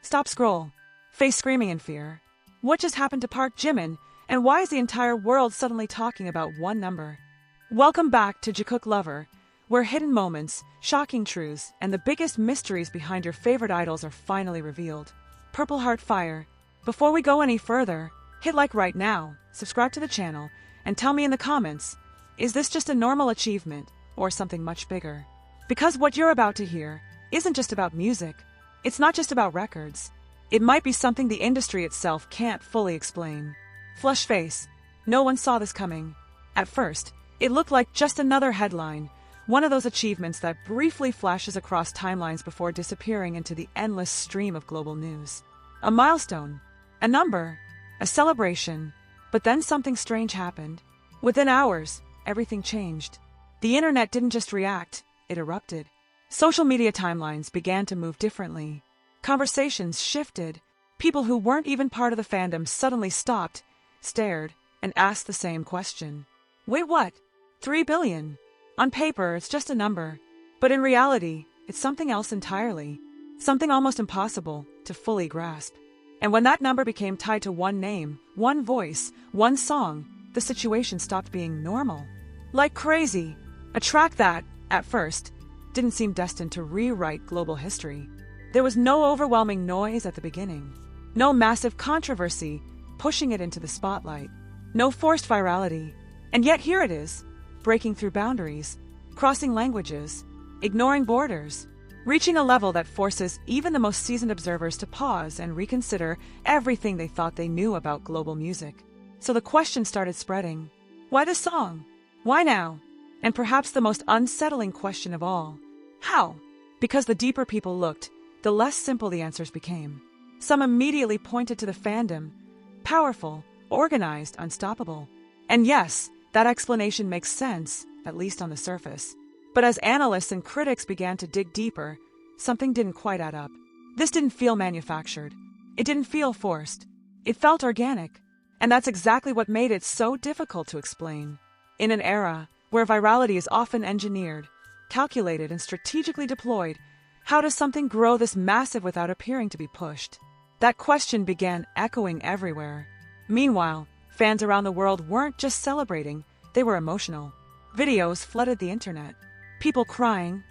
Stop scroll. Face screaming in fear. What just happened to Park Jimin, and why is the entire world suddenly talking about one number? Welcome back to Jikook Lover, where hidden moments, shocking truths, and the biggest mysteries behind your favorite idols are finally revealed. Purple Heart Fire. Before we go any further, hit like right now, subscribe to the channel, and tell me in the comments, is this just a normal achievement, or something much bigger? Because what you're about to hear isn't just about music. It's not just about records. It might be something the industry itself can't fully explain. Flush face. No one saw this coming. At first, it looked like just another headline, one of those achievements that briefly flashes across timelines before disappearing into the endless stream of global news. A milestone, a number, a celebration. But then something strange happened. Within hours, everything changed. The internet didn't just react, it erupted. Social media timelines began to move differently. Conversations shifted. People who weren't even part of the fandom suddenly stopped, stared, and asked the same question. Wait, what? 3 billion? On paper, it's just a number. But in reality, it's something else entirely. Something almost impossible to fully grasp. And when that number became tied to one name, one voice, one song, the situation stopped being normal. Like crazy. A track that, at first, didn't seem destined to rewrite global history. There was no overwhelming noise at the beginning. No massive controversy pushing it into the spotlight. No forced virality. And yet here it is, breaking through boundaries, crossing languages, ignoring borders, reaching a level that forces even the most seasoned observers to pause and reconsider everything they thought they knew about global music. So the question started spreading. Why this song? Why now? And perhaps the most unsettling question of all, how? Because the deeper people looked, the less simple the answers became. Some immediately pointed to the fandom, powerful, organized, unstoppable. And yes, that explanation makes sense, at least on the surface. But as analysts and critics began to dig deeper, something didn't quite add up. This didn't feel manufactured. It didn't feel forced. It felt organic. And that's exactly what made it so difficult to explain. In an era where virality is often engineered, calculated, and strategically deployed, how does something grow this massive without appearing to be pushed? That question began echoing everywhere. Meanwhile, fans around the world weren't just celebrating, they were emotional. Videos flooded the internet. People crying,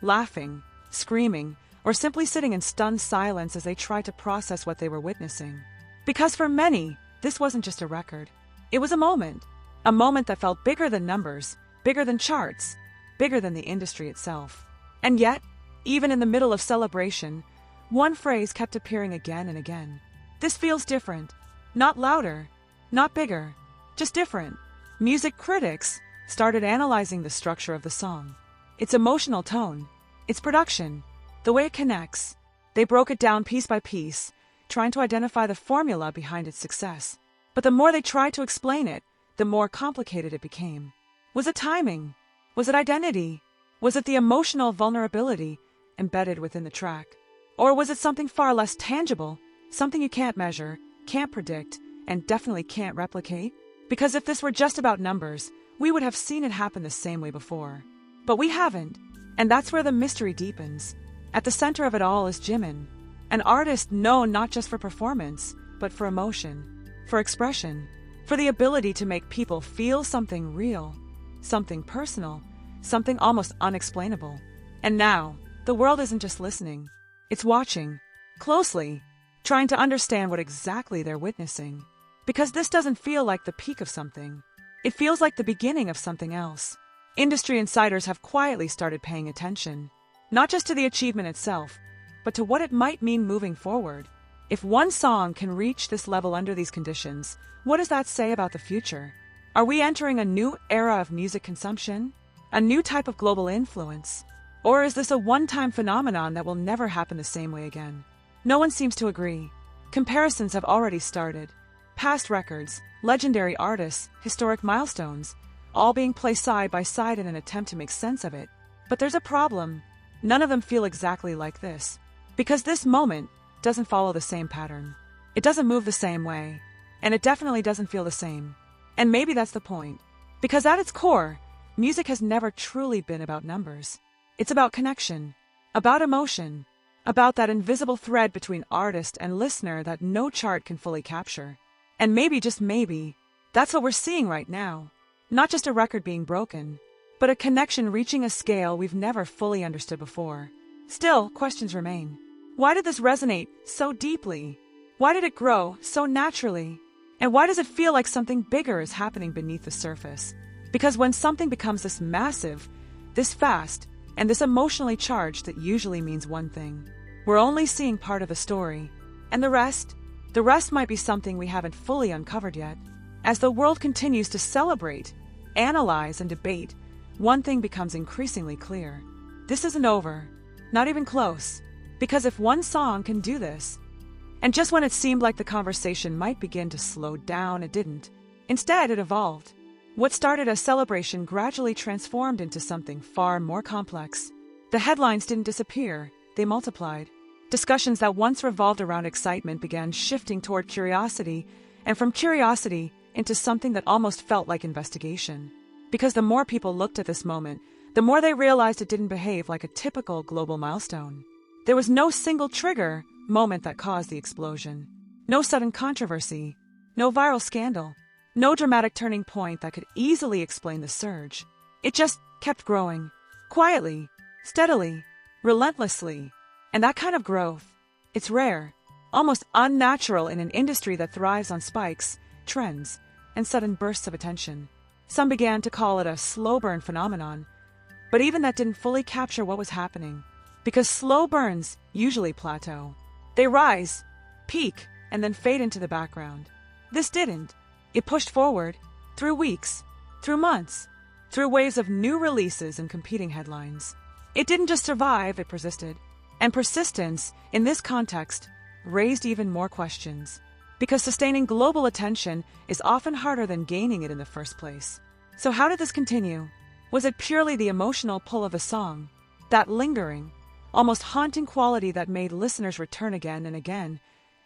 laughing, screaming, or simply sitting in stunned silence as they tried to process what they were witnessing. Because for many, this wasn't just a record. It was a moment that felt bigger than numbers, bigger than charts, bigger than the industry itself. And yet, even in the middle of celebration, one phrase kept appearing again and again. This feels different. Not louder, not bigger, just different. Music critics started analyzing the structure of the song. Its emotional tone, its production, the way it connects. They broke it down piece by piece, trying to identify the formula behind its success. But the more they tried to explain it, the more complicated it became. Was it timing? Was it identity? Was it the emotional vulnerability embedded within the track? Or was it something far less tangible, something you can't measure, can't predict, and definitely can't replicate? Because if this were just about numbers, we would have seen it happen the same way before. But we haven't, and that's where the mystery deepens. At the center of it all is Jimin, an artist known not just for performance, but for emotion, for expression, for the ability to make people feel something real, something personal, something almost unexplainable. And now, the world isn't just listening. It's watching, closely, trying to understand what exactly they're witnessing. Because this doesn't feel like the peak of something. It feels like the beginning of something else. Industry insiders have quietly started paying attention, not just to the achievement itself, but to what it might mean moving forward. If one song can reach this level under these conditions, what does that say about the future? Are we entering a new era of music consumption? A new type of global influence? Or is this a one-time phenomenon that will never happen the same way again? No one seems to agree. Comparisons have already started. Past records, legendary artists, historic milestones, all being placed side by side in an attempt to make sense of it. But there's a problem. None of them feel exactly like this. Because this moment doesn't follow the same pattern. It doesn't move the same way. And it definitely doesn't feel the same. And maybe that's the point. Because at its core, music has never truly been about numbers. It's about connection, about emotion, about that invisible thread between artist and listener that no chart can fully capture. And maybe, just maybe, that's what we're seeing right now. Not just a record being broken, but a connection reaching a scale we've never fully understood before. Still, questions remain. Why did this resonate so deeply? Why did it grow so naturally? And why does it feel like something bigger is happening beneath the surface? Because when something becomes this massive, this fast, and this emotionally charged, it usually means one thing. We're only seeing part of the story. And the rest might be something we haven't fully uncovered yet. As the world continues to celebrate, analyze, and debate, one thing becomes increasingly clear. This isn't over. Not even close. Because if one song can do this, and just when it seemed like the conversation might begin to slow down, it didn't. Instead, it evolved. What started as celebration gradually transformed into something far more complex. The headlines didn't disappear, they multiplied. Discussions that once revolved around excitement began shifting toward curiosity, and from curiosity into something that almost felt like investigation. Because the more people looked at this moment, the more they realized it didn't behave like a typical global milestone. There was no single trigger moment that caused the explosion. No sudden controversy, no viral scandal, no dramatic turning point that could easily explain the surge. It just kept growing, quietly, steadily, relentlessly. And that kind of growth, it's rare, almost unnatural in an industry that thrives on spikes, trends, and sudden bursts of attention. Some began to call it a slow burn phenomenon, but even that didn't fully capture what was happening. Because slow burns usually plateau. They rise, peak, and then fade into the background. This didn't. It pushed forward, through weeks, through months, through waves of new releases and competing headlines. It didn't just survive, it persisted. And persistence, in this context, raised even more questions. Because sustaining global attention is often harder than gaining it in the first place. So how did this continue? Was it purely the emotional pull of a song? That lingering, almost haunting quality that made listeners return again and again,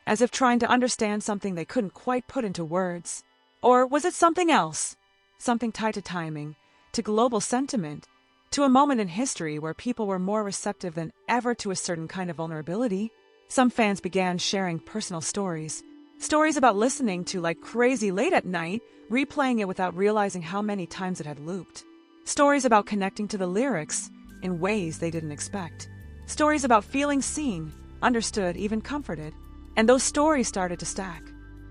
as if trying to understand something they couldn't quite put into words? Or was it something else? Something tied to timing, to global sentiment, to a moment in history where people were more receptive than ever to a certain kind of vulnerability? Some fans began sharing personal stories. Stories about listening to like crazy late at night, replaying it without realizing how many times it had looped. Stories about connecting to the lyrics in ways they didn't expect. Stories about feeling seen, understood, even comforted. And those stories started to stack,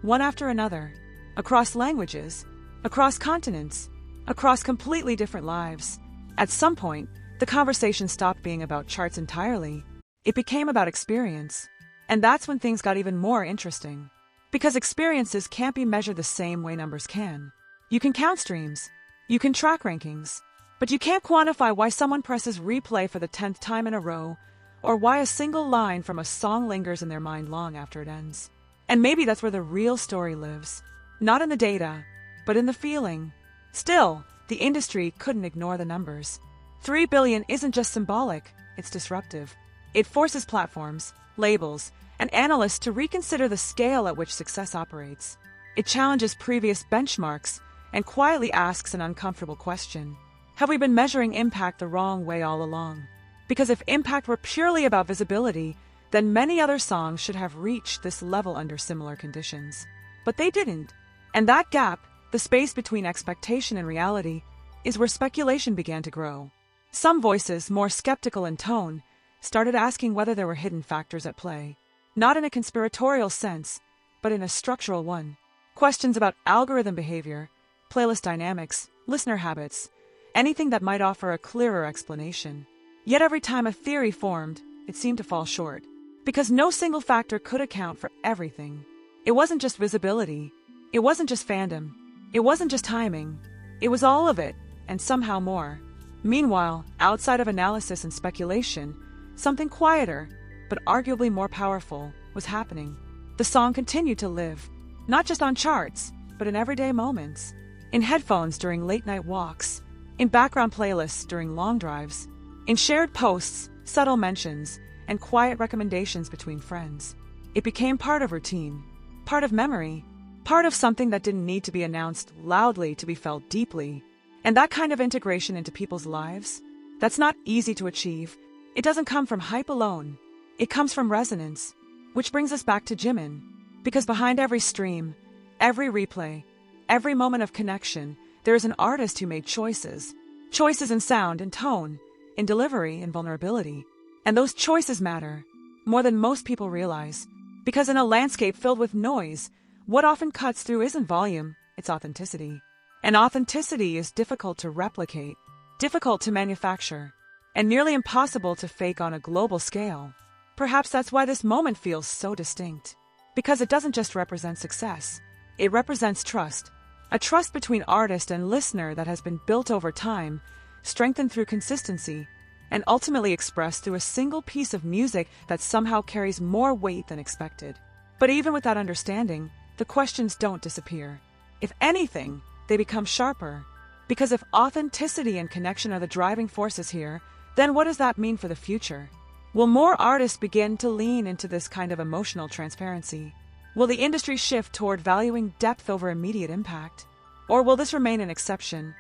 one after another, across languages, across continents, across completely different lives. At some point, the conversation stopped being about charts entirely. It became about experience. And that's when things got even more interesting. Because experiences can't be measured the same way numbers can. You can count streams, you can track rankings, but you can't quantify why someone presses replay for the 10th time in a row, or why a single line from a song lingers in their mind long after it ends. And maybe that's where the real story lives. Not in the data, but in the feeling. Still, the industry couldn't ignore the numbers. 3 billion isn't just symbolic, it's disruptive. It forces platforms, labels, and analysts to reconsider the scale at which success operates. It challenges previous benchmarks and quietly asks an uncomfortable question. Have we been measuring impact the wrong way all along? Because if impact were purely about visibility, then many other songs should have reached this level under similar conditions. But they didn't. And that gap, the space between expectation and reality, is where speculation began to grow. Some voices, more skeptical in tone, started asking whether there were hidden factors at play. Not in a conspiratorial sense, but in a structural one. Questions about algorithm behavior, playlist dynamics, listener habits, anything that might offer a clearer explanation. Yet every time a theory formed, it seemed to fall short. Because no single factor could account for everything. It wasn't just visibility. It wasn't just fandom. It wasn't just timing. It was all of it, and somehow more. Meanwhile, outside of analysis and speculation, something quieter, but arguably more powerful, was happening. The song continued to live, not just on charts, but in everyday moments. In headphones during late-night walks, in background playlists during long drives, in shared posts, subtle mentions, and quiet recommendations between friends. It became part of routine, part of memory, part of something that didn't need to be announced loudly to be felt deeply. And that kind of integration into people's lives, that's not easy to achieve. It doesn't come from hype alone. It comes from resonance. Which brings us back to Jimin. Because behind every stream, every replay, every moment of connection, there is an artist who made choices. Choices in sound, in tone, in delivery, in vulnerability. And those choices matter more than most people realize. Because in a landscape filled with noise, what often cuts through isn't volume, it's authenticity. And authenticity is difficult to replicate, difficult to manufacture, and nearly impossible to fake on a global scale. Perhaps that's why this moment feels so distinct. Because it doesn't just represent success, it represents trust. A trust between artist and listener that has been built over time, strengthened through consistency, and ultimately expressed through a single piece of music that somehow carries more weight than expected. But even with that understanding, the questions don't disappear. If anything, they become sharper. Because if authenticity and connection are the driving forces here, then what does that mean for the future? Will more artists begin to lean into this kind of emotional transparency? Will the industry shift toward valuing depth over immediate impact? Or will this remain an exception?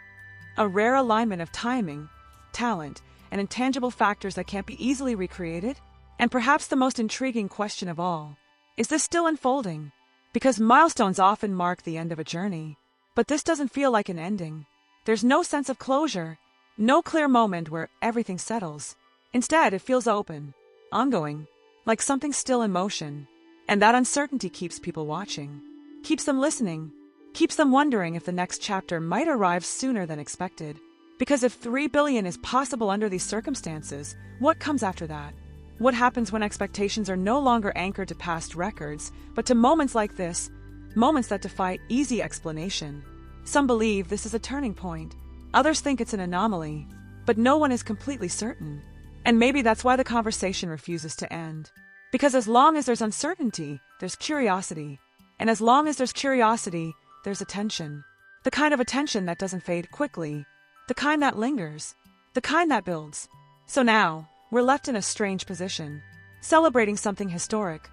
A rare alignment of timing, talent, and intangible factors that can't be easily recreated? And perhaps the most intriguing question of all, is this still unfolding? Because milestones often mark the end of a journey. But this doesn't feel like an ending. There's no sense of closure, no clear moment where everything settles. Instead, it feels open, ongoing, like something still in motion. And that uncertainty keeps people watching, keeps them listening, keeps them wondering if the next chapter might arrive sooner than expected. Because if 3 billion is possible under these circumstances, what comes after that? What happens when expectations are no longer anchored to past records, but to moments like this, moments that defy easy explanation? Some believe this is a turning point. Others think it's an anomaly. But no one is completely certain. And maybe that's why the conversation refuses to end. Because as long as there's uncertainty, there's curiosity. And as long as there's curiosity, there's attention. The kind of attention that doesn't fade quickly. The kind that lingers. The kind that builds. So now, we're left in a strange position. Celebrating something historic,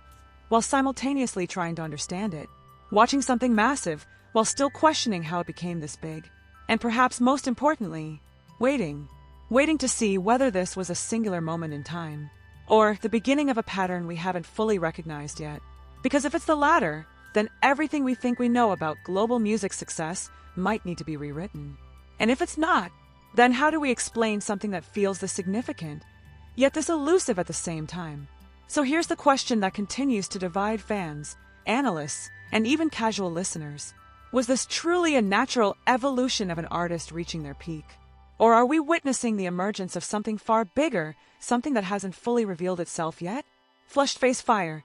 while simultaneously trying to understand it. Watching something massive, while still questioning how it became this big. And perhaps most importantly, waiting. Waiting to see whether this was a singular moment in time, or the beginning of a pattern we haven't fully recognized yet. Because if it's the latter, then everything we think we know about global music success might need to be rewritten. And if it's not, then how do we explain something that feels this significant, yet this elusive at the same time? So here's the question that continues to divide fans, analysts, and even casual listeners. Was this truly a natural evolution of an artist reaching their peak? Or are we witnessing the emergence of something far bigger, something that hasn't fully revealed itself yet? Flushed Face Fire,